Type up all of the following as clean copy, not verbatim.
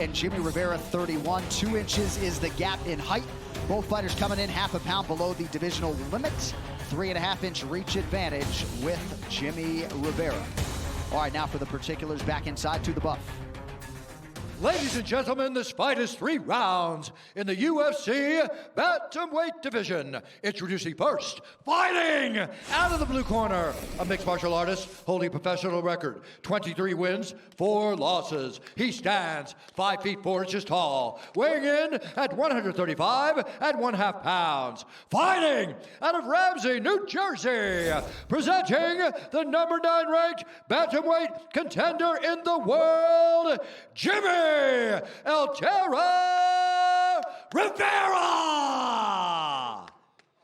And Jimmie Rivera, 31. 2 inches is the gap in height. Both fighters coming in half a pound below the divisional limit. 3.5-inch reach advantage with Jimmie Rivera. All right, now for the particulars, back inside to the buff. Ladies and gentlemen, this fight is 3 rounds in the UFC Bantamweight division. Introducing first, fighting out of the blue corner, a mixed martial artist holding a professional record, 23 wins, 4 losses. He stands 5 feet 4 inches tall, weighing in at 135.5 pounds. Fighting out of Ramsey, New Jersey, presenting the number 9 ranked Bantamweight contender in the world, Jimmie El Terra Rivera!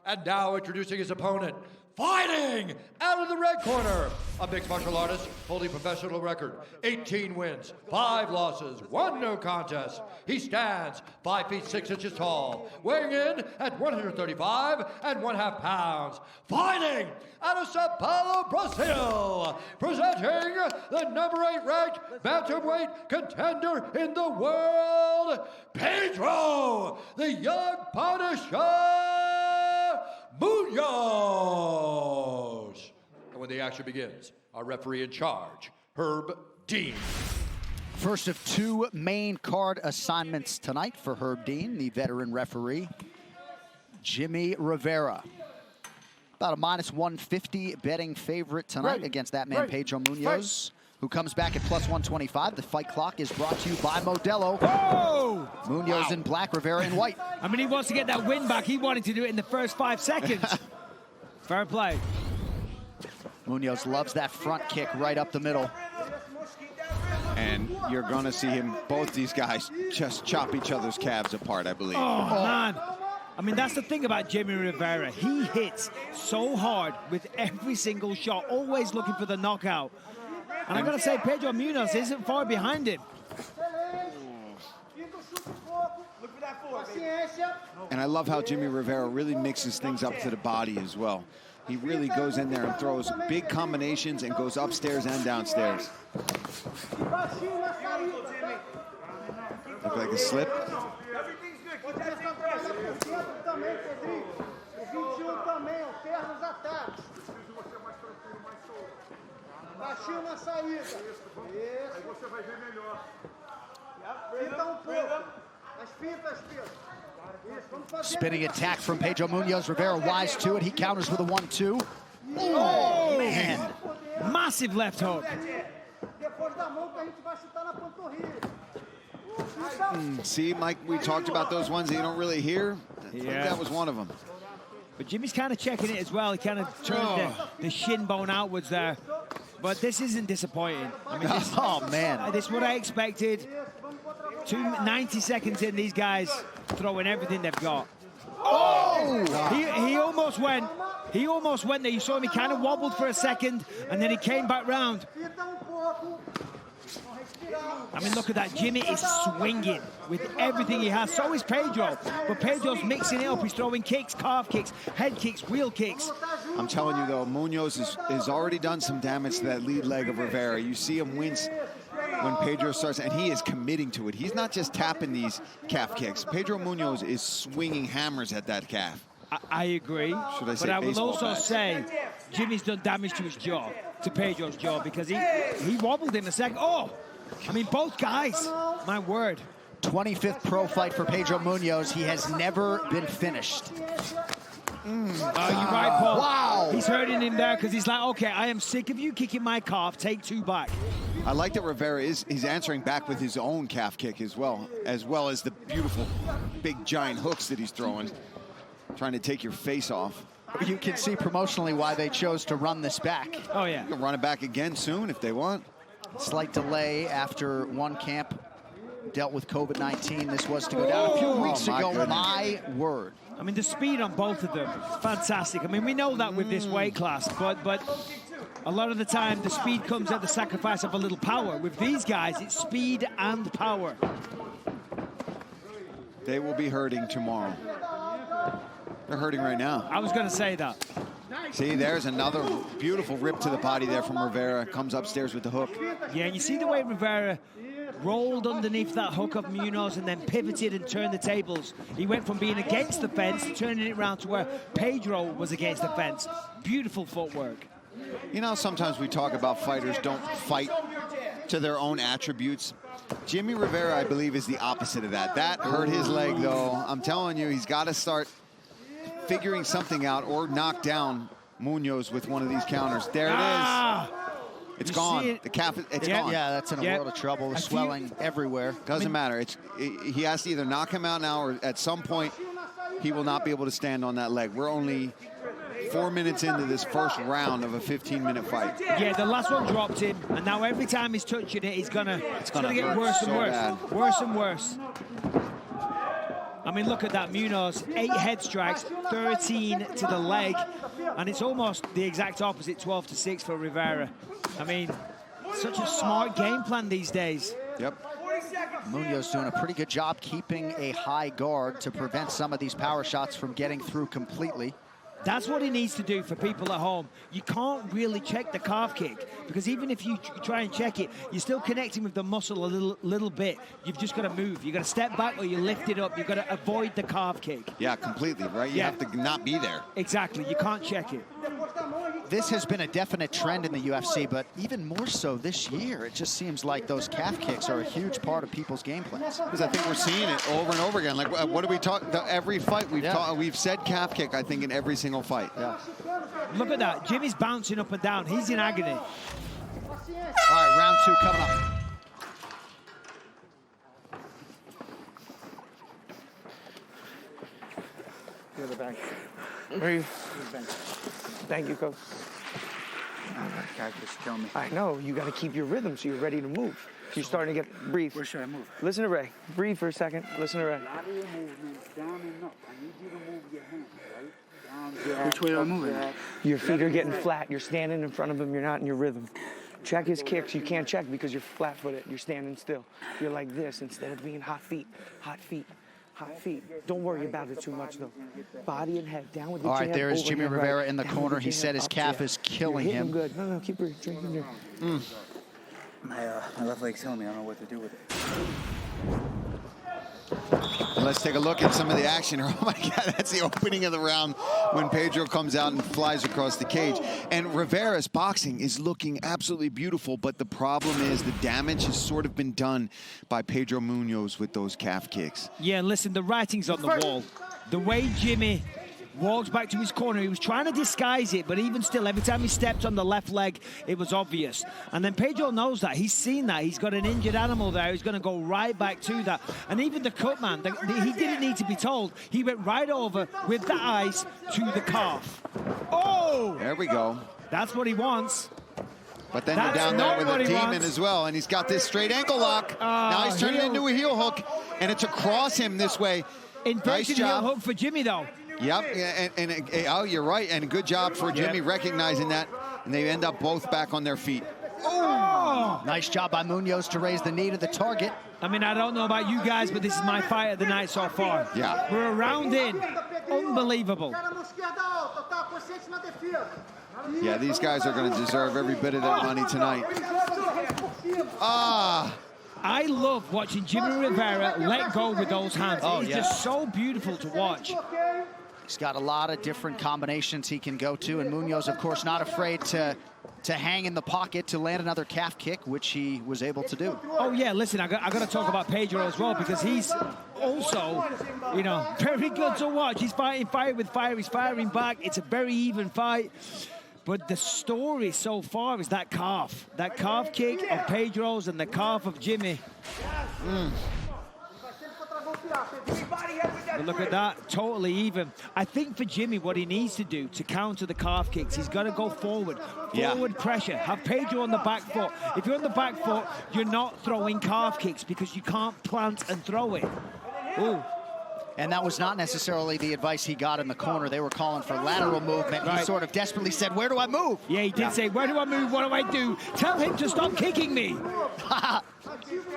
And now introducing his opponent, fighting out of the red corner, a mixed martial artist holding professional record, 18 wins, 5 losses, 1 no contest. He stands 5 feet 6 inches tall, weighing in at 135.5 pounds. Fighting out of Sao Paulo, Brazil, presenting the number 8 ranked bantamweight contender in the world, Pedro, the Young Punisher Munhoz. And when the action begins, our referee in charge, Herb Dean. First of 2 main card assignments tonight for Herb Dean, the veteran referee. Jimmie Rivera, about a -150 betting favorite tonight against that man, Pedro Munhoz, who comes back at +125. The fight clock is brought to you by Modelo. Whoa! Munhoz in black, Rivera in white. I mean, he wants to get that win back. He wanted to do it in the first 5 seconds. Fair play. Munhoz loves that front kick right up the middle. And you're going to see him, both these guys, just chop each other's calves apart, I believe. Oh, man. I mean, that's the thing about Jimmie Rivera. He hits so hard with every single shot, always looking for the knockout. And I got to say, Pedro Munhoz isn't far behind him. And I love how Jimmie Rivera really mixes things up to the body as well. He really goes in there and throws big combinations and goes upstairs and downstairs. Look like a slip. Spinning attack from Pedro Munhoz. Rivera wise to it. He counters with a 1-2. Oh, man. Massive left hook. See, Mike, we talked about those ones that you don't really hear. I think that was one of them. But Jimmie's kind of checking it as well. He kind of turned the shin bone outwards there. But this isn't disappointing. I mean, this, this is what I expected. 90 seconds in, these guys throwing everything they've got. Oh! He almost went. He almost went there. You saw him, he kind of wobbled for a second, and then he came back round. I mean, look at that. Jimmie is swinging with everything he has. So is Pedro. But Pedro's mixing it up. He's throwing kicks, calf kicks, head kicks, wheel kicks. I'm telling you, though, Munhoz has already done some damage to that lead leg of Rivera. You see him wince when Pedro starts, and he is committing to it. He's not just tapping these calf kicks. Pedro Munhoz is swinging hammers at that calf. I agree. Should I say but I will baseball also bat? say Jimmie's done damage to his jaw, to Pedro's jaw, because he wobbled him a second. Oh! I mean, both guys, my word. 25th pro fight for Pedro Munhoz. He has never been finished. You're right, Paul. Wow. He's hurting him there because he's like, okay, I am sick of you kicking my calf. Take 2 back. I like that Rivera he's answering back with his own calf kick as well as the beautiful big giant hooks that he's throwing, trying to take your face off. You can see promotionally why they chose to run this back. Oh, yeah. You can run it back again soon if they want. Slight delay after one camp dealt with COVID-19. This was to go down a few weeks ago. Goodness. My word. I mean, the speed on both of them, fantastic. I mean, we know that with this weight class, but a lot of the time, the speed comes at the sacrifice of a little power. With these guys, it's speed and power. They will be hurting tomorrow. They're hurting right now. I was going to say that. See, there's another beautiful rip to the body there from Rivera. Comes upstairs with the hook. Yeah, and you see the way Rivera rolled underneath that hook of Munhoz and then pivoted and turned the tables. He went from being against the fence to turning it around to where Pedro was against the fence. Beautiful footwork. You know, sometimes we talk about fighters don't fight to their own attributes. Jimmie Rivera, I believe, is the opposite of that. That hurt his leg, though. I'm telling you, he's got to start figuring something out or knock down Munhoz with one of these counters. There it is. It's gone. The calf, it's gone. Yeah, that's in a world of trouble. The swelling everywhere. Doesn't matter. He has to either knock him out now or at some point he will not be able to stand on that leg. We're only 4 minutes into this first round of a 15-minute fight. Yeah, the last one dropped him, and now every time he's touching it, it's gonna get worse and worse. Bad. Worse and worse. I mean, look at that, Munhoz, 8 head strikes, 13 to the leg, and it's almost the exact opposite, 12-6 for Rivera. I mean, such a smart game plan these days. Yep. Munhoz doing a pretty good job keeping a high guard to prevent some of these power shots from getting through completely. That's what he needs to do for people at home. You can't really check the calf kick because even if you try and check it, you're still connecting with the muscle a little bit. You've just got to move. You've got to step back or you lift it up. You've got to avoid the calf kick. Yeah, completely, right? You have to not be there. Exactly. You can't check it. This has been a definite trend in the UFC, but even more so this year. It just seems like those calf kicks are a huge part of people's game plans. Because I think we're seeing it over and over again. Like, what do we talk? Every fight we've said calf kick, I think, in every single fight. Yeah. Look at that. Jimmy's bouncing up and down. He's in agony. All right, round 2 coming up. You're the bank. Where are you? Thank you, Coach. God, just kill me. I know. You got to keep your rhythm so you're ready to move. You're starting to get breathe. Where should I move? Listen to Ray. Breathe for a second. Listen to Ray. Lateral movement, down and up. I need you to move your hands, right? Down, which way am I moving? Your feet are getting flat. You're standing in front of him. You're not in your rhythm. Check his kicks. You can't check because you're flat-footed. You're standing still. You're like this instead of being hot feet. Hot feet. Hot feet. Don't worry about it too much, though. Body and head. Down with your All jab. right, there is overhand Jimmie Rivera right. in the Down corner. with He your said hand his up calf jab. is killing You're hitting him. Good. No, keep drinking there. My left leg's killing me. I don't know what to do with it. Let's take a look at some of the action. Oh my God, that's the opening of the round when Pedro comes out and flies across the cage. And Rivera's boxing is looking absolutely beautiful, but the problem is the damage has sort of been done by Pedro Munhoz with those calf kicks. Yeah, listen, the writing's on the wall. The way Jimmie walks back to his corner, he was trying to disguise it, but even still, every time he stepped on the left leg, it was obvious. And then Pedro knows that. He's seen that. He's got an injured animal there. He's going to go right back to that. And even the cut man, he didn't need to be told. He went right over with the eyes to the calf. Oh! There we go. That's what he wants. But then you're down there with a demon wants. as well, and he's got this straight ankle lock. Now he's turning it into a heel hook, and it's across him this way. Inverted heel hook for Jimmie, though. Yep, and oh, you're right, and good job for Jimmie recognizing that, and they end up both back on their feet. Oh! Nice job by Munhoz to raise the knee to the target. I mean, I don't know about you guys, but this is my fight of the night so far. Yeah. We're a round in. Unbelievable. Yeah, these guys are going to deserve every bit of their money tonight. I love watching Jimmie Rivera let go with those hands. It's just so beautiful to watch. He's got a lot of different combinations he can go to, and Munhoz, of course, not afraid to hang in the pocket to land another calf kick, which he was able to do. Oh, yeah, listen, I got to talk about Pedro as well, because he's also, you know, very good to watch. He's fighting fire with fire. He's firing back. It's a very even fight. But the story so far is that calf kick of Pedro's and the calf of Jimmie. But look at that, totally even. I think for Jimmie, what he needs to do to counter the calf kicks, he's got to go forward. Forward pressure, have Pedro on the back foot. If you're on the back foot, you're not throwing calf kicks because you can't plant and throw it. Ooh. And that was not necessarily the advice he got in the corner. They were calling for lateral movement. Right. He sort of desperately said, where do I move? Yeah, he did say, where do I move? What do I do? Tell him to stop kicking me.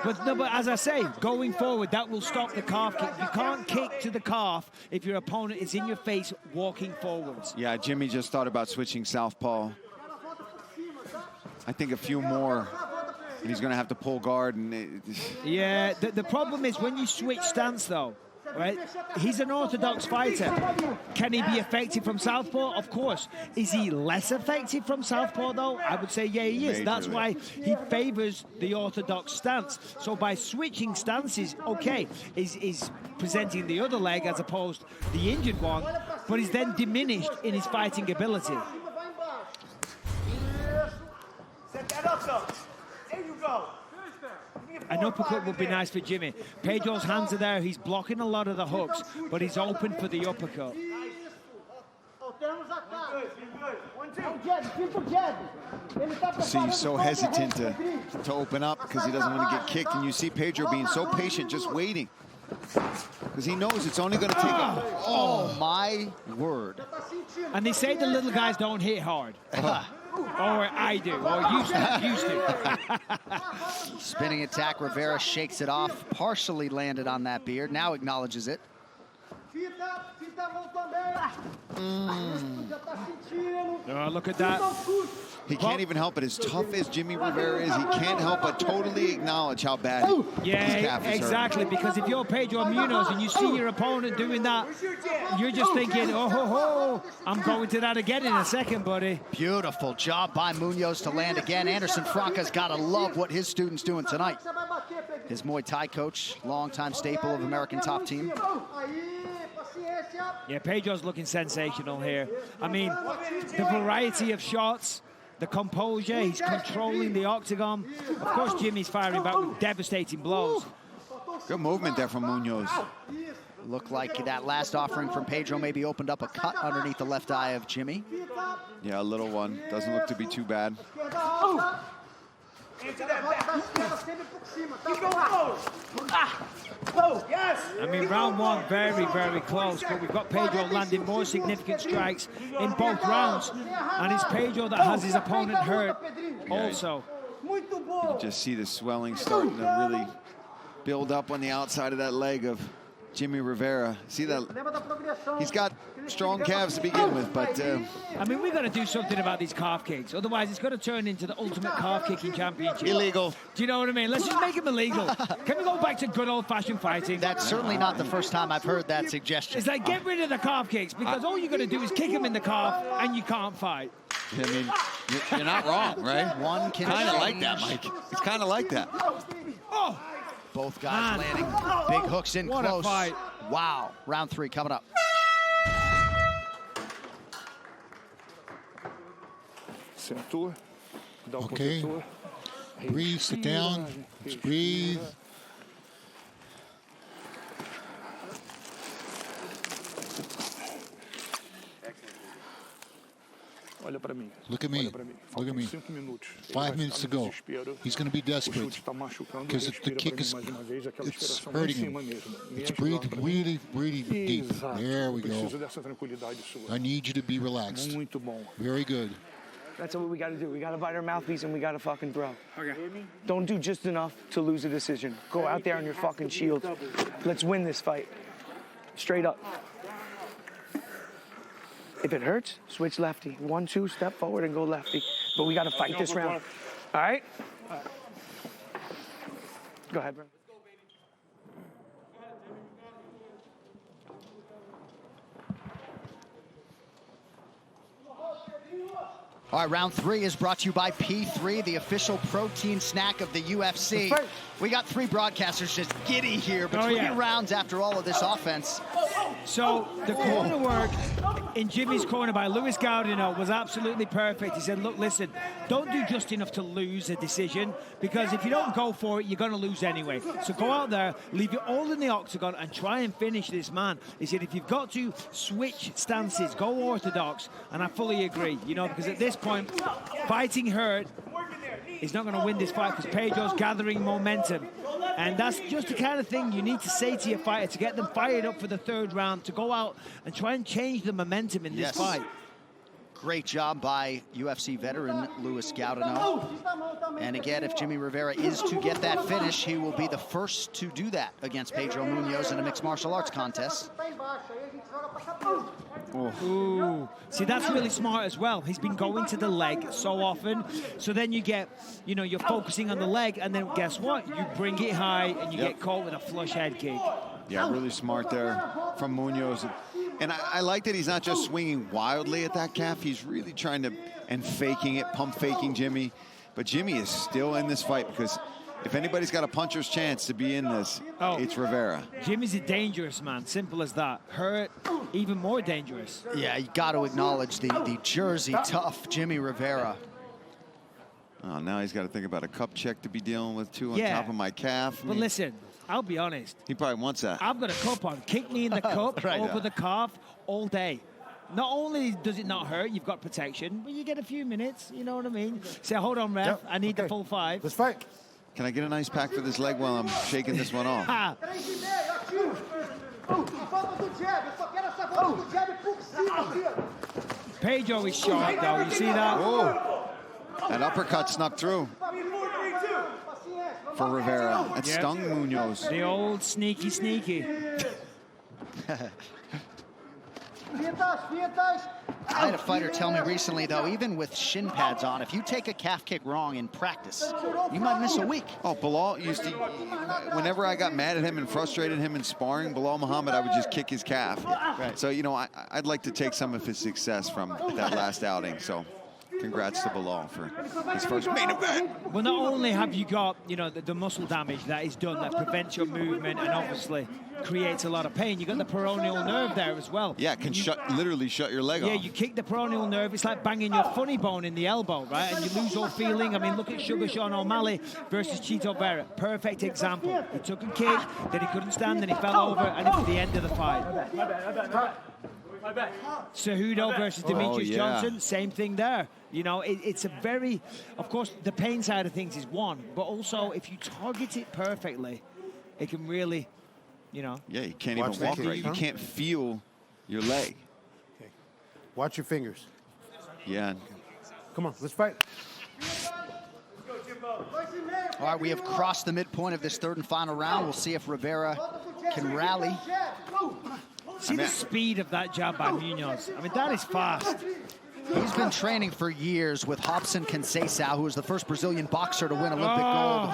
But as I say, going forward, that will stop the calf kick. You can't kick to the calf if your opponent is in your face walking forwards. Yeah, Jimmie just thought about switching southpaw. I think a few more And he's going to have to pull guard. Yeah, the problem is when you switch stance, though, right? He's an orthodox fighter. Can he be effective from southpaw? Of course. Is he less effective from southpaw, though? I would say, yeah, he is. That's why he favors the orthodox stance. So by switching stances, okay, is presenting the other leg as opposed to the injured one, but he's then diminished in his fighting ability. An uppercut would be nice for Jimmie. Pedro's hands are there. He's blocking a lot of the hooks, but he's open for the uppercut. See, he's so hesitant to open up because he doesn't want to get kicked. And you see Pedro being so patient, just waiting. Because he knows it's only going to take a... Oh, my word. And they say the little guys don't hit hard. Or I do, or used to. Spinning attack, Rivera shakes it off, partially landed on that beard, now acknowledges it. Oh, look at that. He can't even help it. As tough as Jimmie Rivera is, he can't help but totally acknowledge how bad his calf is exactly, because if you're Pedro Munhoz and you see your opponent doing that, you're just thinking, oh, ho, ho, I'm going to that again in a second, buddy. Beautiful job by Munhoz to land again. Anderson Franca's got to love what his student's doing tonight. His Muay Thai coach, longtime staple of American Top Team. Yeah, Pedro's looking sensational here. I mean, the variety of shots, the composure, he's controlling the octagon. Of course, Jimmie's firing back with devastating blows. Good movement there from Munhoz. Looked like that last offering from Pedro maybe opened up a cut underneath the left eye of Jimmie. Yeah, a little one. Doesn't look to be too bad. I mean, round one, very, very close, but we've got Pedro landing more significant strikes in both rounds, and it's Pedro that has his opponent hurt also. You can just see the swelling starting to really build up on the outside of that leg of Jimmie Rivera. See that? He's got strong calves to begin with, but... I mean, we've got to do something about these calf kicks. Otherwise, it's going to turn into the ultimate calf kicking championship. Illegal. Do you know what I mean? Let's just make them illegal. Can we go back to good old-fashioned fighting? That's certainly not the first time I've heard that suggestion. It's like, get rid of the calf kicks, because all you're going to do is kick them in the calf, and you can't fight. I mean, you're not wrong, right? One can kind of like that, Mike. It's kind of like that. Oh! Both guys landing big hooks in what close. A fight. Wow. Round three coming up. Okay. Breathe, sit down. Just breathe. Look at me. Look at me. 5 minutes to go. He's going to be desperate because the kick is it's hurting him. It's breathe really, really deep. There we go. I need you to be relaxed. Very good. That's what we got to do. We got to bite our mouthpiece and we got to fucking throw. Okay. Don't do just enough to lose a decision. Go out there on your fucking shield. Let's win this fight. Straight up. If it hurts, switch lefty. 1, 2, step forward and go lefty. But we got to fight this round. All right? Go ahead, bro. All right, round three is brought to you by P3, the official protein snack of the UFC. We got 3 broadcasters just giddy here between rounds after all of this offense. So the corner work in Jimmie's corner by Luis Gaudino was absolutely perfect. He said, look, listen, don't do just enough to lose a decision, because if you don't go for it, you're going to lose anyway. So go out there, leave it all in the octagon, and try and finish this man. He said, if you've got to switch stances, go orthodox. And I fully agree, you know, because at this point, fighting hurt is not going to win this fight because Pedro's gathering momentum. And that's just the kind of thing you need to say to your fighter to get them fired up for the 3rd round, to go out and try and change the momentum in this fight. Great job by UFC veteran Luis Gaudino. And again, if Jimmie Rivera is to get that finish, he will be the first to do that against Pedro Munhoz in a mixed martial arts contest. Ooh. See, that's really smart as well. He's been going to the leg so often. So then you get, you know, you're focusing on the leg, and then guess what? You bring it high, and you get caught with a flush head kick. Yeah, really smart there from Munhoz. And I like that he's not just swinging wildly at that calf. He's really trying to, and faking it, pump faking Jimmie. But Jimmie is still in this fight, because if anybody's got a puncher's chance to be in this, it's Rivera. Jimmie's a dangerous man, simple as that. Hurt, even more dangerous. Yeah, you got to acknowledge the Jersey tough Jimmie Rivera. Oh, now he's got to think about a cup check to be dealing with, too, on top of my calf. But listen, I'll be honest. He probably wants that. I've got a cup on. Kick me in the cup over the calf all day. Not only does it not hurt, you've got protection, but you get a few minutes, you know what I mean? Say, hold on, ref, I need the full 5. Let's fight. Can I get an ice pack for this leg while I'm shaking this one off? Pedro is sharp, though. You see that? Oh, that uppercut snuck through for Rivera. That stung Munhoz. The old sneaky. I had a fighter tell me recently, though, even with shin pads on, if you take a calf kick wrong in practice, you might miss a week. Oh, Bilal used to, whenever I got mad at him and frustrated him in sparring, Bilal Muhammad, I would just kick his calf. Right. So, you know, I'd like to take some of his success from that last outing. So, congrats to Bilal for his first main event. Well, not only have you got, you know, the muscle damage that is done that prevents your movement and obviously creates a lot of pain, you got the peroneal nerve there as well. Yeah, it can literally shut your leg off. Yeah, you kick the peroneal nerve, it's like banging your funny bone in the elbow, right? And you lose all feeling. I mean, look at Sugar Sean O'Malley versus Chito Vera. Perfect example. He took a kick, then he couldn't stand, then he fell over, and it was the end of the fight. Cejudo versus Demetrius Johnson, same thing there. You know, it's a very, of course, the pain side of things is one, but also if you target it perfectly, it can really, you know. Yeah, you can't even walk right. You can't feel your leg. Okay. Watch your fingers. Yeah. Come on, let's fight. All right, we have crossed the midpoint of this third and final round. We'll see if Rivera can rally. See the speed of that jab by Munhoz. I mean, that is fast. He's been training for years with Robson Conceição, who was the first Brazilian boxer to win Olympic gold.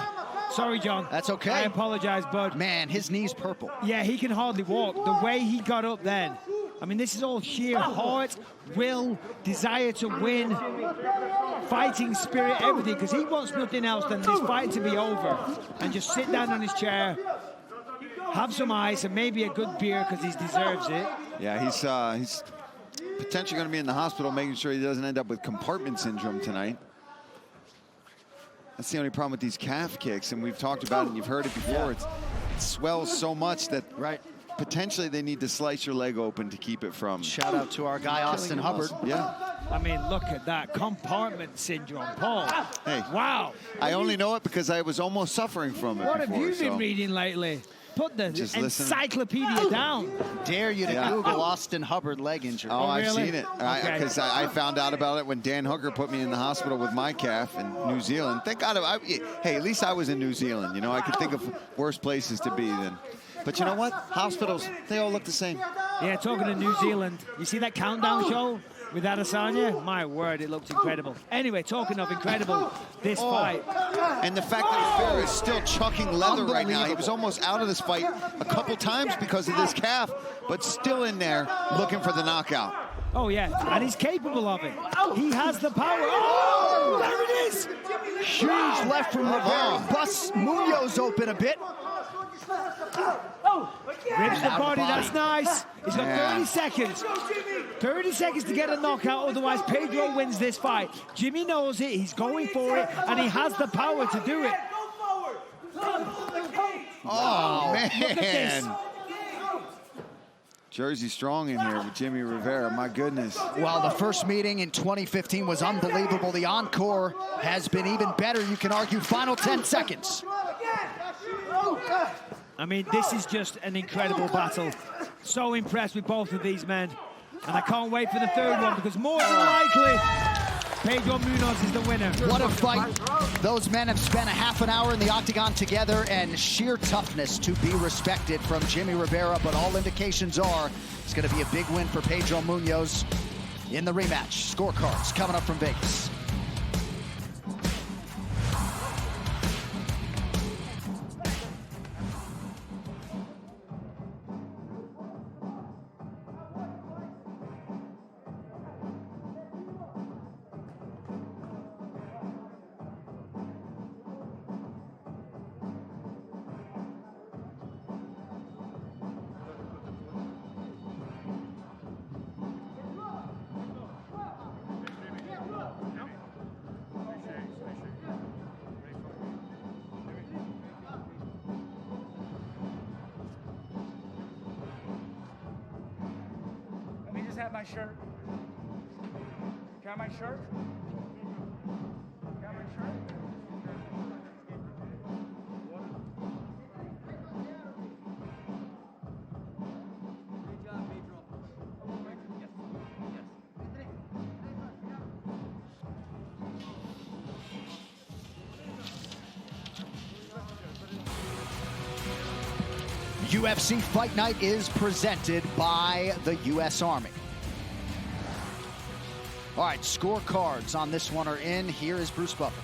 Sorry, John. That's okay. I apologize, bud. Man, his knee's purple. Yeah, he can hardly walk. The way he got up then. I mean, this is all sheer heart, will, desire to win, fighting spirit, everything, because he wants nothing else than this fight to be over and just sit down on his chair, have some ice and maybe a good beer because he deserves it. Yeah, he's potentially going to be in the hospital making sure he doesn't end up with compartment syndrome tonight. That's the only problem with these calf kicks, and we've talked about it and you've heard it before. It swells so much that potentially they need to slice your leg open to keep it from. Shout out to our guy, Austin Hubbard. Yeah. I mean, look at that compartment syndrome, Paul. Hey. Wow. I only know it because I was almost suffering from it What before, have you been reading lately? Put the encyclopedia down. Dare you to Google Austin Hubbard leg injury. Oh, I've seen it. Because I found out about it when Dan Hooker put me in the hospital with my calf in New Zealand. Thank God. Hey, at least I was in New Zealand. You know, I could think of worse places to be than. But you know what? Hospitals, they all look the same. Yeah, talking to New Zealand. You see that countdown show with Adesanya? My word, it looks incredible. Anyway, talking of incredible, this fight. And the fact that Rivera is still chucking leather right now. He was almost out of this fight a couple times because of this calf, but still in there looking for the knockout. Oh, yeah, and he's capable of it. He has the power. Oh, there it is. Huge left from Rivera. Busts Munhoz open a bit. Rips the body, that's nice. He's got 30 seconds. 30 seconds to get a knockout, otherwise Pedro wins this fight. Jimmie knows it, he's going for it, and he has the power to do it. Oh, man. Look at this. Jersey strong in here with Jimmie Rivera, my goodness. Well, the first meeting in 2015 was unbelievable. The encore has been even better, you can argue. Final 10 seconds. I mean, this is just an incredible battle. So impressed with both of these men. And I can't wait for the third one because more than likely, Pedro Munhoz is the winner. What a fight. Those men have spent a half an hour in the octagon together, and sheer toughness to be respected from Jimmie Rivera, but all indications are it's going to be a big win for Pedro Munhoz in the rematch. Scorecards coming up from Vegas. Have my shirt. Got my shirt? Got my shirt? Great job, Pedro. Yes. UFC Fight Night is presented by the U.S. Army. All right, scorecards on this one are in. Here is Bruce Buffer.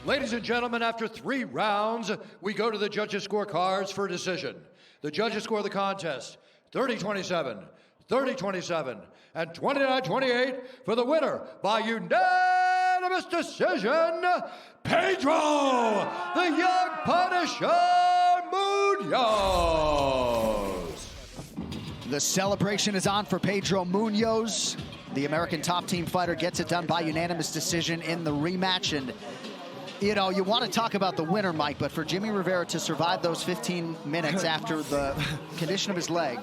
Ladies and gentlemen, after 3 rounds, we go to the judges' scorecards for a decision. The judges score the contest 30-27, 30-27, and 29-28 for the winner by unanimous decision, Pedro, the Young Punisher Munhoz. The celebration is on for Pedro Munhoz. The American top team fighter gets it done by unanimous decision in the rematch. And, you know, you want to talk about the winner, Mike, but for Jimmie Rivera to survive those 15 minutes after the condition of his leg.